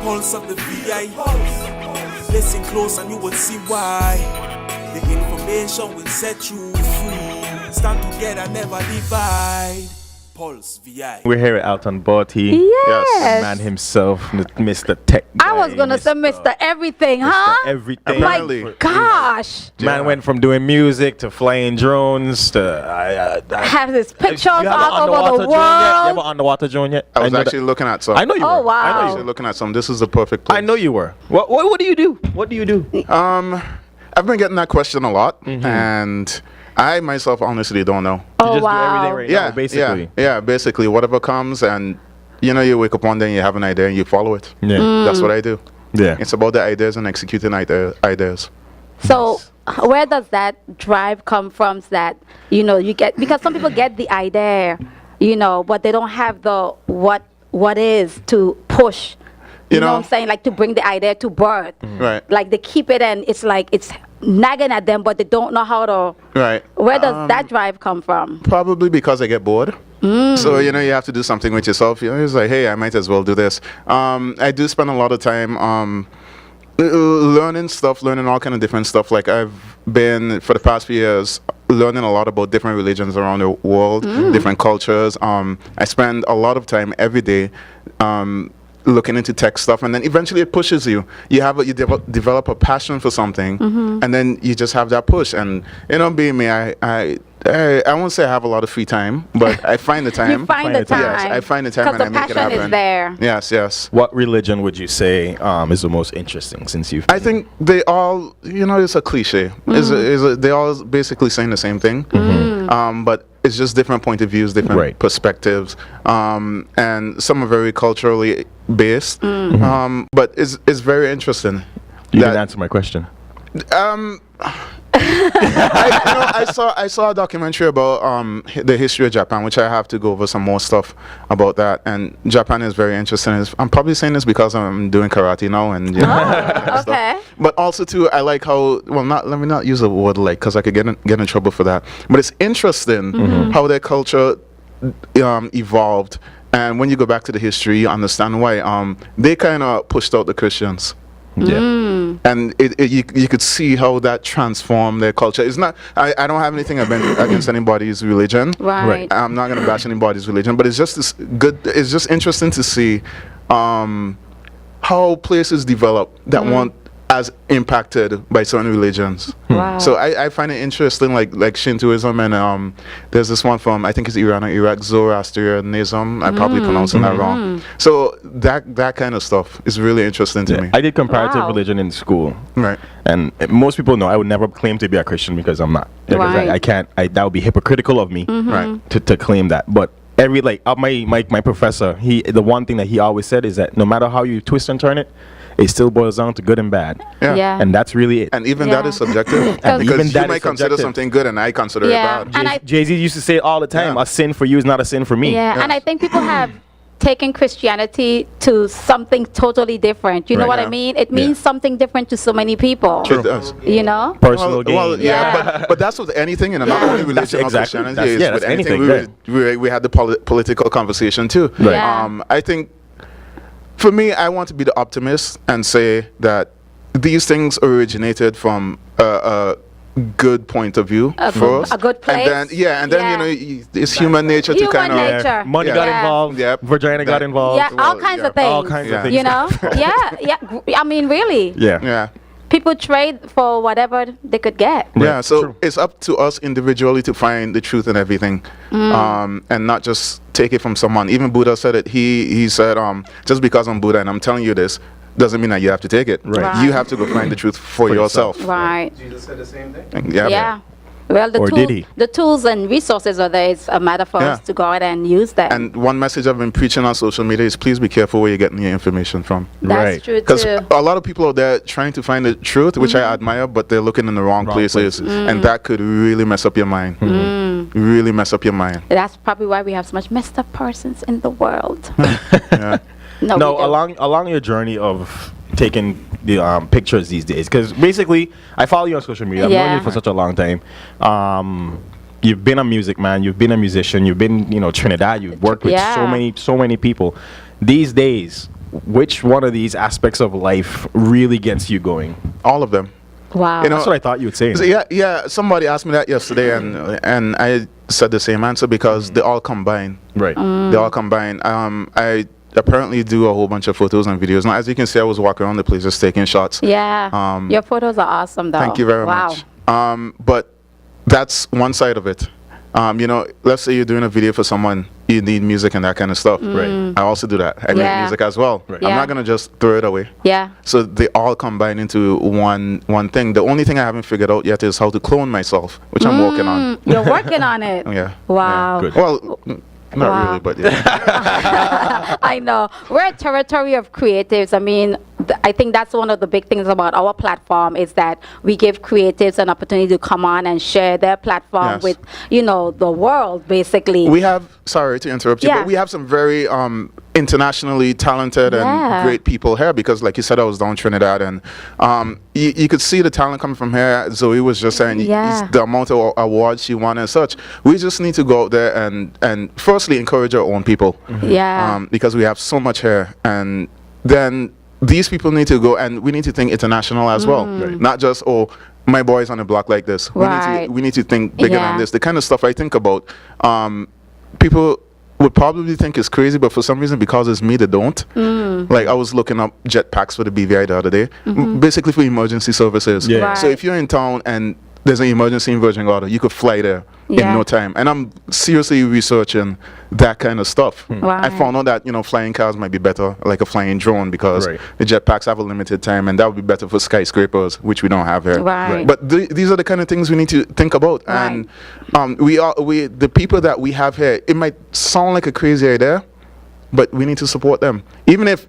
pulse of the VI. Listen close and you will see why. The information will set you free. Stand together, never divide. Pulse VI. We're here at Alton Bertie. Yes. The man himself, Mr. Tech Guy. I was gonna say Mr. Everything, huh? Mr. Everything. My gosh. Man went from doing music to flying drones to Have his pictures You have an all over underwater the drone yet? You have an world. underwater drone yet? I was know actually that- looking at some. I know you Oh, were. I know wow. you Actually were. looking at some. This is the perfect place. I know you were. What do you do? What do you do? I've been getting that question a lot, and I myself honestly don't know. Oh, You just do wow. everything right now, basically. Yeah, basically whatever comes, and you wake up one day and you have an idea and you follow it. Yeah. That's what I do. Yeah. It's about the ideas and executing ideas. So where does that drive come from that, you get, because some people get the idea, but they don't have the what is to push. You know what I'm saying? Like to bring the idea to birth. Right. Like they keep it and it's like it's nagging at them, but they don't know how to. Right. Where does that drive come from? Probably because I get bored. So, you have to do something with yourself. It's like, hey, I might as well do this. I do spend a lot of time learning all kind of different stuff. Like I've been, for the past few years, learning a lot about different religions around the world, different cultures. I spend a lot of time every day looking into tech stuff, and then eventually it pushes you. You develop a passion for something, and then you just have that push. And being me, I won't say I have a lot of free time, but I find the time. You find the time. Yes, I find the time and I make it Because the passion happen. is there. Yes. What religion would you say is the most interesting since you've I think they all, it's a cliche. They all basically saying the same thing, but it's just different point of views, different perspectives, and some are very culturally based. But it's very interesting. You didn't answer my question. I saw a documentary about the history of Japan, which I have to go over some more stuff about that. And Japan is very interesting. I'm probably saying this because I'm doing karate now, and stuff. Okay. But also too, I like how let me not use the word like, because I could get in trouble for that. But it's interesting how their culture evolved. And when you go back to the history, you understand why they kind of pushed out the Christians. Yeah. And you could see how that transformed their culture. It's not. I don't have anything against anybody's religion. Right. I'm not gonna bash anybody's religion, but it's just It's just interesting to see how places develop that weren't as impacted by certain religions. Wow. So I find it interesting, like Shintoism, and there's this one from, I think it's Iran or Iraq, Zoroastrianism. I'm probably pronouncing that wrong. So that kind of stuff is really interesting to me. I did comparative Wow. religion in school. Right. And most people know I would never claim to be a Christian because I'm not. Because Right. I can't. That would be hypocritical of me Right. to claim that. But my professor, the one thing that he always said is that no matter how you twist and turn it, it still boils down to good and bad. Yeah. And that's really it. And even that Yeah. is subjective. And Because even you that might is consider subjective. something good and I consider Yeah. it bad. And Jay-Z used to say it all the time. Yeah. A sin for you is not a sin for me. Yeah, and I think people have taken Christianity to something totally different. You know Right. what I Yeah. mean? It means something different to so many people. It does. You know? Personal gain. Yeah. but that's with anything, and not only religion or exactly- Christianity. that's- It's yeah, with that's anything. anything, We had the political conversation too. Right. Yeah. I think, for me, I want to be the optimist and say that these things originated from a good point of view A first, good place. and then it's human nature to Human kind of nature. Money Yeah. got Yeah. involved. Yep. Vagina got involved. Yeah, all Well, kinds yeah. of things. All kinds Yeah. of things. You know? yeah. I mean, really. Yeah. yeah. People trade for whatever they could get. Yeah, so True. it's up to us individually to find the truth in everything, and not just take it from someone. Even Buddha said it. He said, just because I'm Buddha and I'm telling you this, doesn't mean that you have to take it. Right. You have to go find the truth for yourself. Right. Jesus said the same thing. Yeah. Yeah. Well, Or did he? the tools and resources are there. It's a matter for Yeah. us to go out and use them. And one message I've been preaching on social media is please be careful where you're getting your information from. That's Right. true Because too. a lot of people out there trying to find the truth, which I admire, but they're looking in the wrong places. And that could really mess up your mind. Really mess up your mind. That's probably why we have so much messed up persons in the world. Yeah. No, No, we don't. along your journey of taking the pictures these days, because basically I follow you on social media. I've known Yeah. you for such a long time. You've been a music man. You've been a musician. You've been, Trinidad. You've worked with Yeah. so many people. These days, which one of these aspects of life really gets you going? All of them. Wow. You know, That's what I thought you would say. So, yeah. Somebody asked me that yesterday, and I said the same answer because they all combine. Right. They all combine. I apparently do a whole bunch of photos and videos. Now, as you can see, I was walking around the place just taking shots. Yeah. Your photos are awesome, though. Thank you very much. But that's one side of it. You know, let's say you're doing a video for someone, you need music and that kind of stuff. Right. I also do that. I make music as well. Right. I'm Yeah. not gonna just throw it away. Yeah. So they all combine into one thing. The only thing I haven't figured out yet is how to clone myself, which I'm working on. You're working on it. Yeah. Wow. Good. Well, not Wow. really, but yeah. I know. We're a territory of creatives. I mean, I think that's one of the big things about our platform is that we give creatives an opportunity to come on and share their platform Yes. with, you know, the world, basically. We have, sorry to interrupt you, Yeah. but we have some very internationally talented Yeah. and great people here because, like you said, I was down in Trinidad and you could see the talent coming from here. Zoe was just saying Yeah. the amount of awards she won and such. We just need to go out there and firstly encourage our own people. Yeah. Because we have so much here. And then these people need to go and we need to think international as well. Mm. Not just, oh, my boy's on the block like this. Right. We need to think bigger Yeah. than this. The kind of stuff I think about, people would probably think it's crazy, but for some reason, because it's me, they don't. Like I was looking up jetpacks for the BVI the other day, basically for emergency services. Yeah. Right. So if you're in town and there's an emergency in Virgin Gorda, you could fly there Yeah. in no time. And I'm seriously researching that kind of stuff. I Right. found out that, you know, flying cars might be better, like a flying drone, because Right. the jetpacks have a limited time, and that would be better for skyscrapers, which we don't have here. Right. But these are the kind of things we need to think about. Right. And the people that we have here, it might sound like a crazy idea, but we need to support them. Even if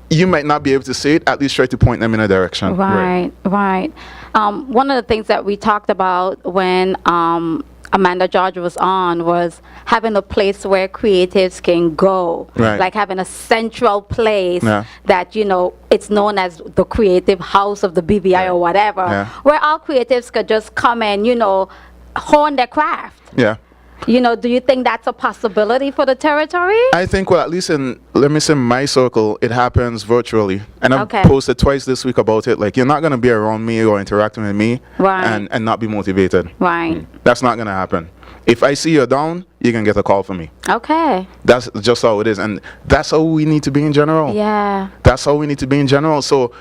you might not be able to say it, at least try to point them in a direction. Right. One of the things that we talked about when Amanda George was on was having a place where creatives can go, Right. like having a central place Yeah. that, you know, it's known as the creative house of the BVI or whatever, Yeah. where all creatives could just come and, you know, hone their craft. Yeah. You know, do you think that's a possibility for the territory? I think, well, at least in, let me say, my circle, it happens virtually. And I've Okay. posted twice this week about it. Like, you're not going to be around me or interacting with me Right. and not be motivated. Right. That's not going to happen. If I see you're down, you're going to get a call from me. Okay. That's just how it is. And that's how we need to be in general. Yeah. That's how we need to be in general. So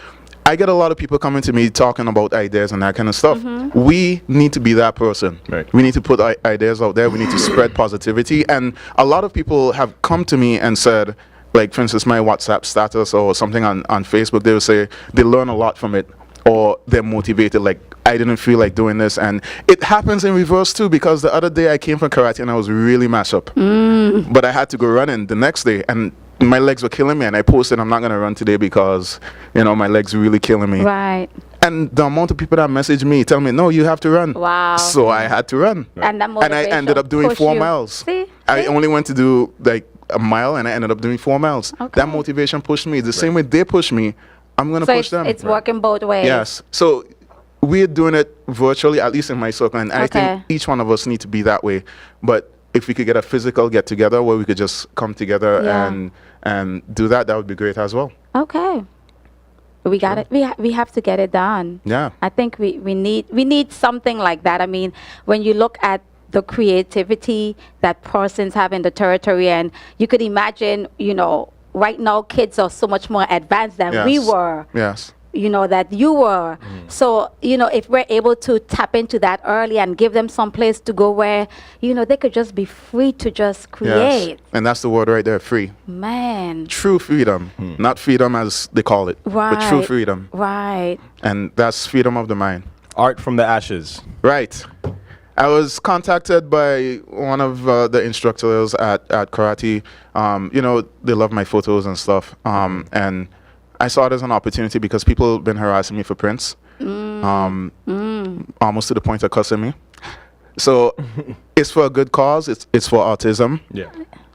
I get a lot of people coming to me talking about ideas and that kind of stuff. We need to be that person. Right. We need to put ideas out there. We need to spread positivity. And a lot of people have come to me and said, like, for instance, my WhatsApp status or something on Facebook, they will say they learn a lot from it or they're motivated. Like, I didn't feel like doing this. And it happens in reverse too, because the other day I came from karate and I was really mashed up. But I had to go running the next day and my legs were killing me, and I posted, I'm not going to run today because, you know, my legs are really killing me. Right. And the amount of people that message me tell me, no, you have to run. Wow. So I had to run. And that And I motivation ended up doing push 4 you. miles. See? I See? only went to do like a mile, and I ended up doing 4 miles. Okay. That motivation pushed me. The same way they push me, I'm going to So push them. it's working both ways. Yes. So we're doing it virtually, at least in my circle, and I Okay. think each one of us need to be that way. But if we could get a physical get together where we could just come together Yeah. and do that, that would be great as well. Okay. We got it. We have to get it done. Yeah. I think we need something like that. I mean, when you look at the creativity that persons have in the territory, and you could imagine, you know, right now kids are so much more advanced than we Yes. were. Yes. You know, that you were. So, you know, if we're able to tap into that early and give them some place to go where, you know, they could just be free to just create. Yes. And that's the word right there, free. Man. True freedom. Not freedom as they call it, but true Right. freedom. Right. And that's freedom of the mind. Art from the ashes. Right. I was contacted by one of the instructors at karate. You know, they love my photos and stuff. And I saw it as an opportunity because people have been harassing me for prints, almost to the point of cussing me. So it's for a good cause. It's for autism. Yeah.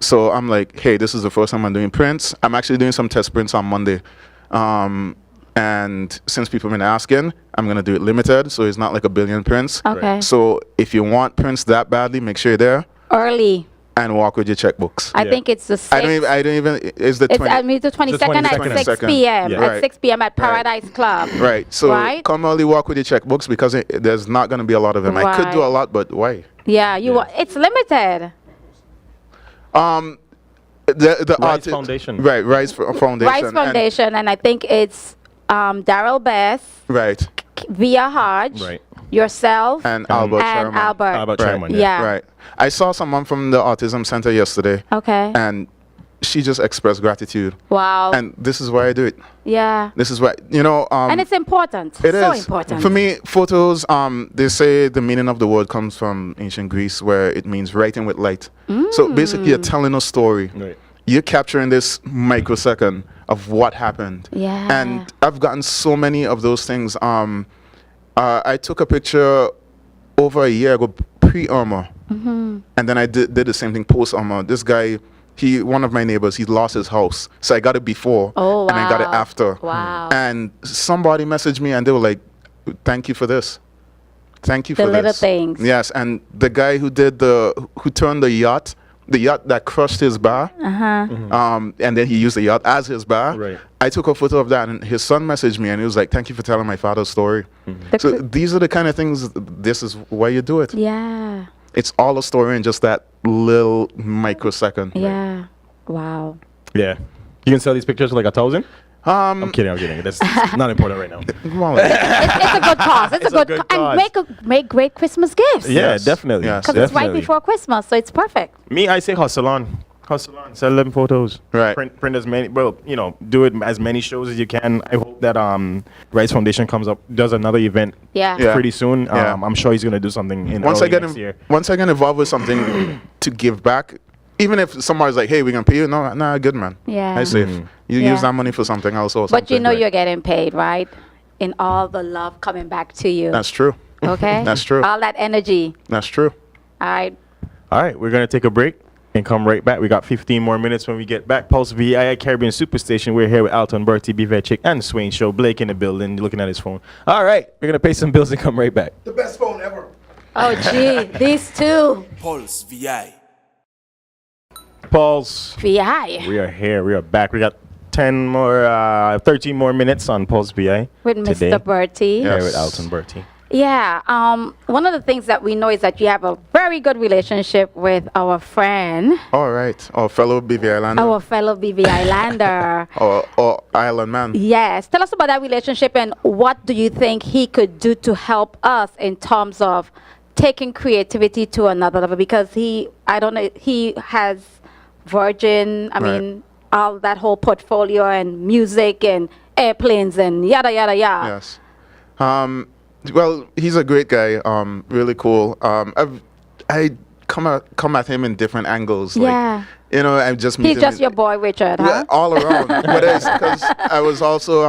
So I'm like, hey, this is the first time I'm doing prints. I'm actually doing some test prints on Monday. And since people have been asking, I'm going to do it limited. So it's not like 1 billion prints. Okay. So if you want prints that badly, make sure you're there. Early. and walk with your checkbooks. I Yeah. think it's the 6th. I don't even. It's the It's 20. I mean the 22nd at 22nd. 6 p.m. Yeah. At Right. 6 p.m. at Paradise Club. Right. So Right? come early, walk with your checkbooks because there's not going to be a lot of them. I could do a Right. lot, but why? Yeah, Yeah. it's limited. The Rise artist- Foundation. Right. Rise Foundation. Rice and- Foundation, and I think it's Daryl Bess, right. Via Hodge, Right. yourself, And Albert and Sherman. Albert. Albert Right. Sherman. Yeah. Right. I saw someone from the Autism Center yesterday, Okay. and she just expressed gratitude. Wow. And this is why I do it. Yeah. This is why, And it's important. it so is. important. For me, photos, they say the meaning of the word comes from ancient Greece where it means writing with light. So basically, you're telling a story. Right. You're capturing this microsecond of what happened. Yeah. And I've gotten so many of those things. I took a picture over a year ago, pre-Irma. And then I did the same thing post-Irma. This guy, one of my neighbors, he lost his house. So I got it before Oh, and I got it wow. after. Wow. And somebody messaged me and they were like, thank you for this. Thank you The for little this. things. Yes, and the guy who turned the yacht that crushed his bar, and then he used the yacht as his bar. Right. I took a photo of that, and his son messaged me, and he was like, "Thank you for telling my father's story." The So cr- these are the kind of things. This is why you do it. Yeah. It's all a story in just that little microsecond. Yeah. Wow. Yeah. You can sell these pictures for like 1,000? I'm Um, kidding. That's not important right now. well, It's a good cause. It's a good cause. and make great Christmas gifts. Yeah, Yes. definitely. Yes. Because it's right Definitely. before Christmas, so it's perfect. Me, I say hustle on. Hustle on. Sell them photos. Right. Print as many. Well, do it as many shows as you can. I hope that Rice Foundation does another event. Yeah. Yeah. Pretty soon. Yeah. I'm sure he's gonna do something in once early I get next year. once I get involved with something to give back, even if somebody's like, "Hey, we're gonna pay you," no, good man. Yeah. I safe. You Yeah. use that money for something else or But you something. know you're getting paid, right? In all the love coming back to you. That's true. Okay? That's true. All that energy. That's true. All right. All right, we're gonna take a break and come right back. We got 15 more minutes when we get back. Pulse VI Caribbean Superstation. We're here with Alton Bertie, Chick, and Swain Show. Blake in the building, looking at his phone. All right, we're gonna pay some bills and come right back. The best phone ever. Oh, gee. These two. Pulse VI. Pulse. VI. We are here. We are back. We got 13 more minutes on Pulse VI With today. Mr. Bertie. Yeah. Here with Alton Bertie. Yeah. One of the things that we know is that you have a very good relationship with our friend, All right. Our fellow BV Islander. our fellow BVI lander. Or Island man. Yes. Tell us about that relationship and what do you think he could do to help us in terms of taking creativity to another level? Because he has Virgin, Right. all that whole portfolio and music and airplanes and yada, yada, yada. Yes. Well, he's a great guy. Really cool. I come at him in different angles. Yeah. Like, I just meet He's him just in- your boy, Richard, Yeah, huh? all around. But it's because I was also,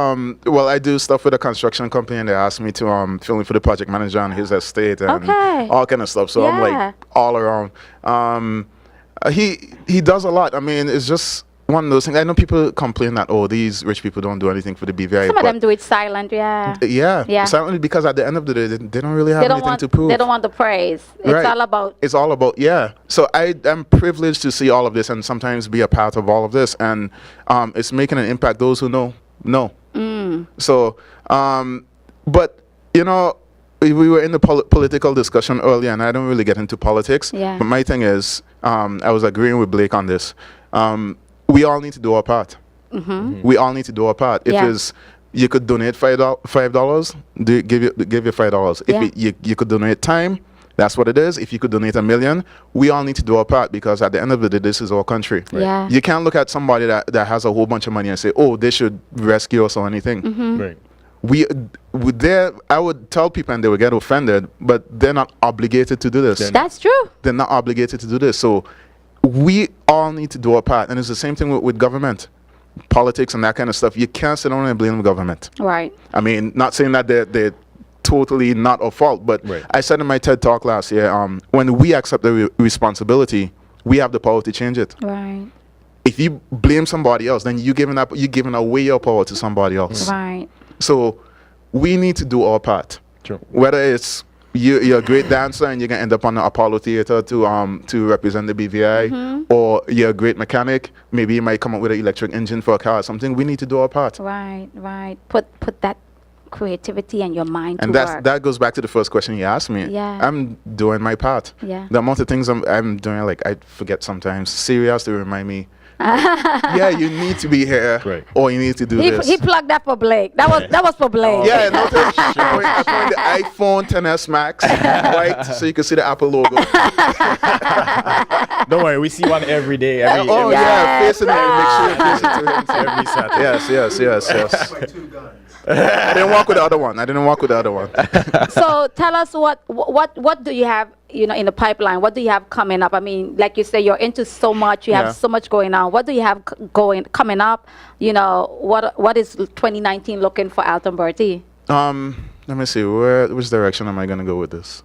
I do stuff with a construction company, and they asked me to fill in for the project manager on his estate and Okay. all kind of stuff. So I'm Yeah. like all around. He does a lot. I mean, it's just one of those things. I know people complain that these rich people don't do anything for the BVI. Some of but them do it silent, yeah. yeah, Yeah. certainly because at the end of the day, they don't really have They don't anything want to prove. they don't want the praise. It's Right. all about It's all about, yeah. So I'm privileged to see all of this and sometimes be a part of all of this. And it's making an impact. Those who know. So, but, we were in the political discussion earlier, and I don't really get into politics. Yeah. But my thing is, I was agreeing with Blake on this. We all need to do our part. We all need to do our part. If Yeah. it's you could donate $5, give you $5. Yeah. If you could donate time, that's what it is. If you could donate $1 million, we all need to do our part because at the end of the day, this is our country. Yeah. You can't look at somebody that has a whole bunch of money and say, they should rescue us or anything. Right. I would tell people and they would get offended, but they're not obligated to do this. That's true. They're not obligated to do this. So we all need to do our part. And it's the same thing with government, politics and that kind of stuff. You can't sit down and blame the government. Right. I mean, not saying that they're totally not our fault, but Right. I said in my TED Talk last year, when we accept the responsibility, we have the power to change it. Right. If you blame somebody else, then you're giving away your power to somebody else. Right. So we need to do our part. True. Whether it's you're a great dancer and you're gonna end up on the Apollo Theater to represent the BVI, or you're a great mechanic. Maybe you might come up with an electric engine for a car or something. We need to do our part. Right. Put that creativity and your mind And to work. that goes back to the first question you asked me. Yeah. I'm doing my part. Yeah. The amount of things I'm doing, like I forget sometimes. Siri has to remind me. Yeah, you need to be here, Right. or you need to do this. He plugged that for Blake. That was for Blake. Yeah, notice I point the iPhone XS Max right, so you can see the Apple logo. Don't worry, we see one every day. Oh every, yeah, facing it. Yes. Make sure you face it to him. every Saturday. Yes. I didn't walk with the other one. So tell us what do you have, in the pipeline? What do you have coming up? I mean, like you say, you're into so much. You Yeah. have so much going on. What do you have coming up? What is 2019 looking for Alton Bertie? Let me see. Which direction am I gonna go with this?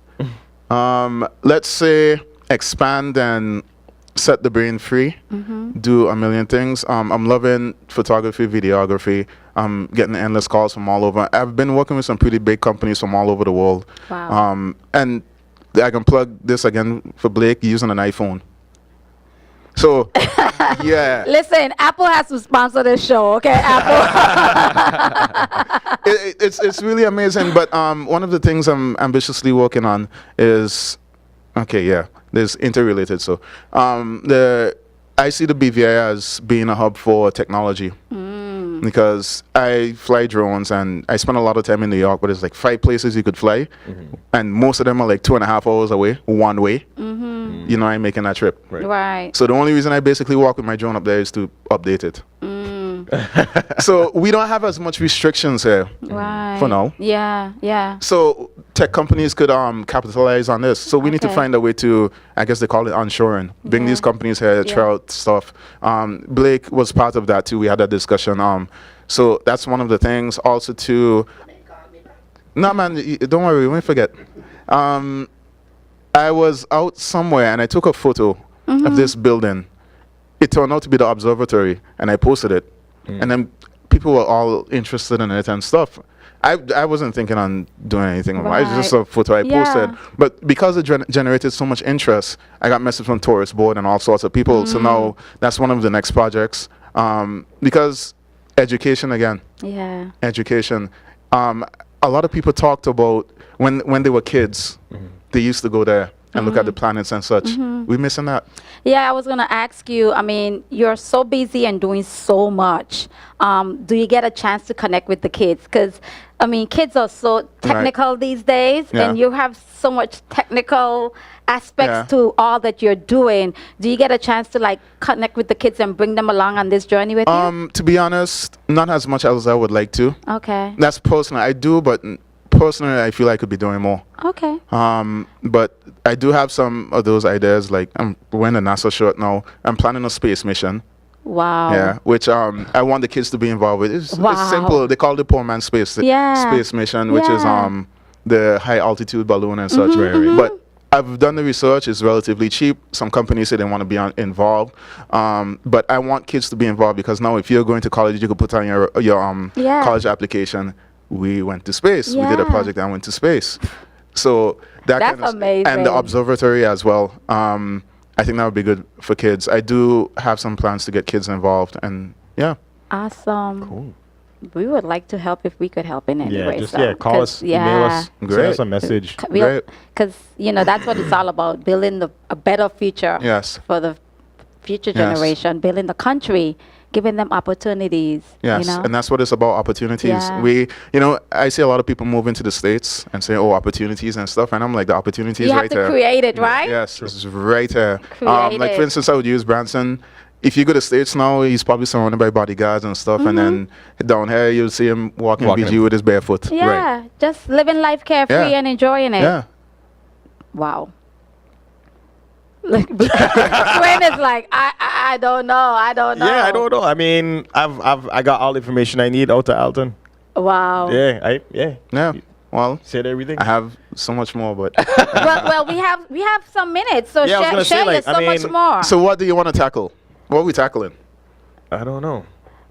Let's say expand and set the brain free. Do a million things. I'm loving photography, videography. I'm getting endless calls from all over. I've been working with some pretty big companies from all over the world. Wow. And I can plug this again for Blake using an iPhone. So, yeah. Listen, Apple has to sponsor this show, okay? Apple. It's really amazing. But one of the things I'm ambitiously working on is, there's interrelated. So, I see the BVI as being a hub for technology. Because I fly drones and I spend a lot of time in New York, but there's like 5 places you could fly, and most of them are like 2.5 hours away, one way. I'm making that trip. Right. So the only reason I basically walk with my drone up there is to update it. So we don't have as much restrictions here Right. for now. Yeah. So tech companies could capitalize on this. So we need to Okay. find a way to, I guess they call it onshoring, bring these companies here, try out stuff. Blake was part of that too. We had that discussion. So that's one of the things. Also to, no man, don't worry, we won't forget. I was out somewhere and I took a photo of this building. It turned out to be the observatory, and I posted it. And then people were all interested in it and stuff. I wasn't thinking on doing anything. It was just a photo I posted. But because it generated so much interest, I got messages from tourist board and all sorts of people. So now that's one of the next projects. Because education again. Yeah. Education. A lot of people talked about when they were kids, they used to go there and look at the planets and such. We're missing that. Yeah, I was going to ask you, I mean, you're so busy and doing so much. Do you get a chance to connect with the kids? Because, I mean, kids are so technical these days, and you have so much technical aspects to all that you're doing. Do you get a chance to, like, connect with the kids and bring them along on this journey with you? To be honest, not as much as I would like to. Okay. That's personal. I do, but personally, I feel I could be doing more. Okay. But I do have some of those ideas. Like I'm wearing a NASA shirt now. I'm planning a space mission. Wow. Yeah, which I want the kids to be involved with. It's simple. They call it the Poor Man Space Space Mission, which is the high altitude balloon and such. But I've done the research. It's relatively cheap. Some companies say they want to be involved, but I want kids to be involved because now, if you're going to college, you could put on your college application. We went to space. We did a project and went to space. So that's kind of amazing. And the observatory as well. I think that would be good for kids. I do have some plans to get kids involved, and Awesome. Cool. We would like to help if we could help in any way. Call us, email us, send us a message. Because, that's what it's all about, building a better future for the future generation, building the country, giving them opportunities. Yes, and that's what it's about, opportunities. Yeah. I see a lot of people move into the States and say, opportunities and stuff, and I'm like, the opportunities right there. You have to create it, right? Yes, it's right there. Create like, it. for instance, I would use Branson. If you go to the States now, he's probably surrounded by bodyguards and stuff, and then down here, you'll see him walking BG with his barefoot. Yeah, just living life carefree and enjoying it. Yeah. Wow. Look, Swain is like, I don't know. Yeah, I don't know. I mean, I got all the information I need out of Alton. Wow. Yeah. Well, said everything. I have so much more, but well, we have some minutes, so Yeah, I was gonna say, share so much more. So what do you want to tackle? What are we tackling? I don't know.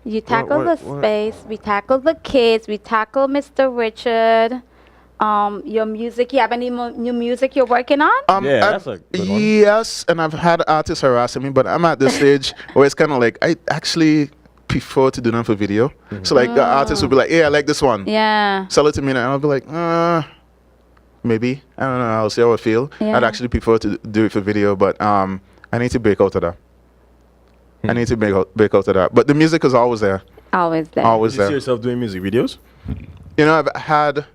You tackle what- the space, we tackle the kids, we tackle Mr. Richard. your music? You have any new music you're working on? Yeah, that's a good one. Yes, and I've had artists harassing me, but I'm at this stage where it's kind of like I actually prefer to do them for video. So like the artist will be like, "Yeah, I like this one. Yeah. Sell it to me," and I'll be like, maybe. I don't know. I'll see how I feel. Yeah. I'd actually prefer to do it for video, but I need to break out of that. I need to break out of that. But the music is always there. Always there. Always You see there. yourself doing music videos? You know, I've had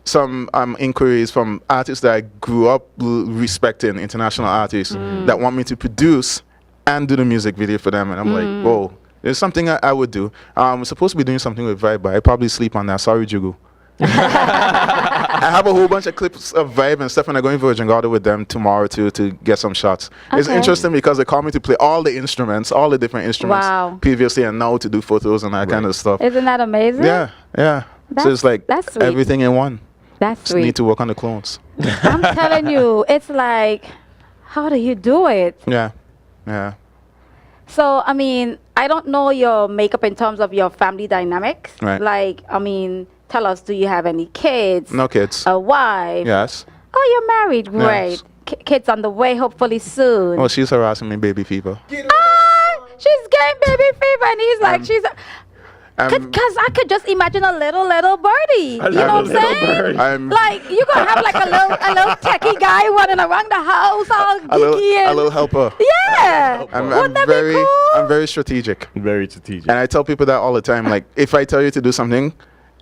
some inquiries from artists that I grew up respecting, international artists, that want me to produce and do the music video for them. And I'm like, whoa, it's something I would do. We're supposed to be doing something with Vibe, but I probably sleep on that. Sorry, Jugu. I have a whole bunch of clips of Vibe and stuff, and I'm going Virgin Garden with them tomorrow to get some shots. It's Okay. interesting because they call me to play all the instruments, all the different instruments Wow. previously, and now to do photos and that kind of stuff. Isn't that amazing? Yeah, yeah. So it's like that's sweet. everything in one. That's Just need sweet. to work on the clones. I'm telling you, it's like, how do you do it? Yeah, yeah. So, I mean, I don't know your makeup in terms of your family dynamics. Right. Like, I mean, tell us, do you have any kids? No kids. A wife? Yes. Oh, you're married. Great. Yes. Kids on the way, hopefully soon. Well, she's harassing me, baby fever. She's getting baby fever, and he's like, I'm, Because I could just imagine a little birdie. You know what I'm saying? I'm Like, you're going to have like a little techie guy running around the house all a little, geeky a and... little helper. Yeah. Wouldn't that be cool? I'm very strategic. Very strategic. And I tell people that all the time. Like, if I tell you to do something,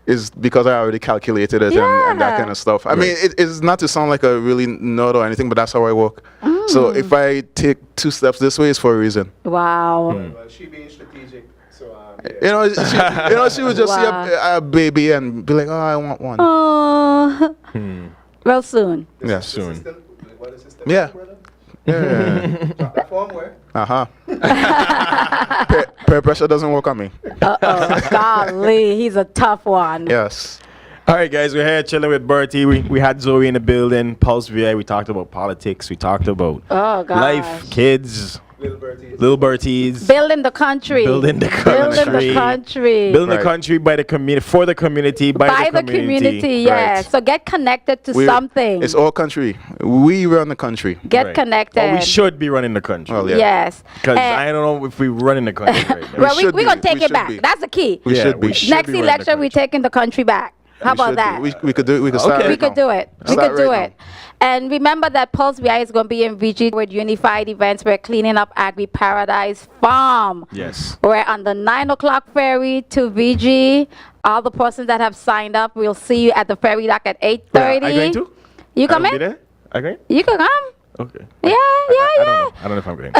is because I already calculated it and that Yeah. kind of stuff. I mean, it's not to sound like a really nerd or anything, but that's how I work. So if I take 2 steps this way, it's for a reason. Wow. Well, she being strategic, so She would just Wow. see a baby and be like, "Oh, I want one." Oh. Real soon. Yeah. Soon. What is this? Yeah. Brother? Yeah. Drop that phone where? Peer pressure doesn't work on me. Uh-oh. Golly, he's a tough one. Yes. All right, guys, we're here chilling with Bertie. We had Zoe in the building. Pulse VI. We talked about politics. We talked about Oh, gosh. life, kids, Little Bertie. little Berties. Building the country. Building the Building country. the country. Building the Right. country by the community, for the community, by the community, yeah. Right. So get connected to We- something. It's all country. We run the country. Get Right. connected. Or we should be running the country. Well, yeah. Yes. Because And- I don't know if we're running the country right now. well, should we're going to be. take We it should back. be. That's the key. We should be. we should Next be running the election, we're country. taking the country back. How about that? We could do it. We could start Okay. We right could now. do it. We Start could do right it. And remember that Pulse VI is going to be in VG with unified events. We're cleaning up Agri Paradise Farm. Yes. We're on the 9 o'clock ferry to VG. All the persons that have signed up, we'll see you at the ferry dock at 8:30. Are you going to? You I will be coming? there? Are you going? You can come. Okay. Yeah, I don't know if I'm going.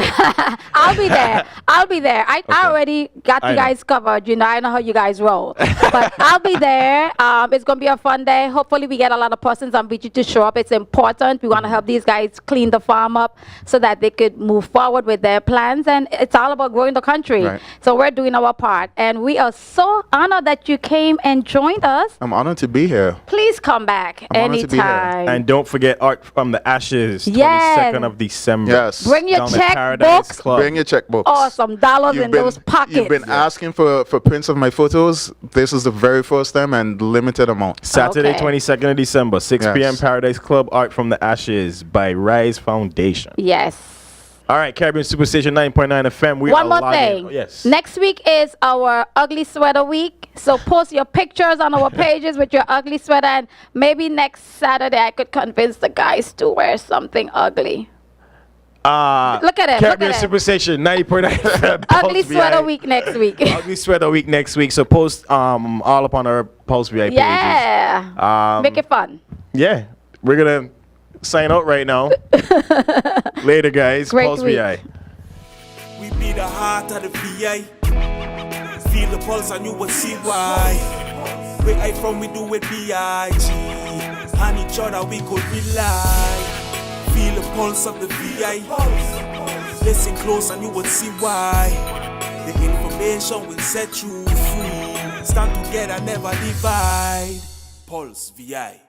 I'll be there. I'll be there. I already got I you know. guys covered. You know, I know how you guys roll. But I'll be there. It's going to be a fun day. Hopefully, we get a lot of persons on VG to show up. It's important. We want to help these guys clean the farm up so that they could move forward with their plans. And it's all about growing the country. Right. So we're doing our part. And we are so honored that you came and joined us. I'm honored to be here. Please come back I'm honored to be here. anytime. And don't forget Art from the Ashes, Yes. 22nd of December. Yes. Bring your Down at Paradise checkbooks. Club. Bring your checkbooks. Oh, some dollars You've in been- those pockets. You've been asking for prints of my photos. This is the very first time and limited amount. Saturday, Okay. 22nd of December, 6 Yes. p.m. Paradise Club, Art from the Ashes by Rise Foundation. Yes. All right, Caribbean Superstation 9.9 FM. We One are more logging- thing. Oh, yes. Next week is our ugly sweater week. So post your pictures on our pages with your ugly sweater. And maybe next Saturday I could convince the guys to wear something ugly. Look at it. Caribbean Look at it. Superstation 90.9 FM. Ugly Pulse sweater VI. week next week. Ugly Sweater Week next week. So post all up on our Pulse VI pages. Yeah. Make it fun. Yeah. We're going to sign out right now. Later, guys. Great Pulse week. VI. We be the heart of the VI. Feel the pulse and you will see why. Where I from, we do it B.I.G. On each other, we could rely. Feel the pulse of the VI. Listen close and you will see why. The information will set you free. Stand together, never divide. Pulse VI.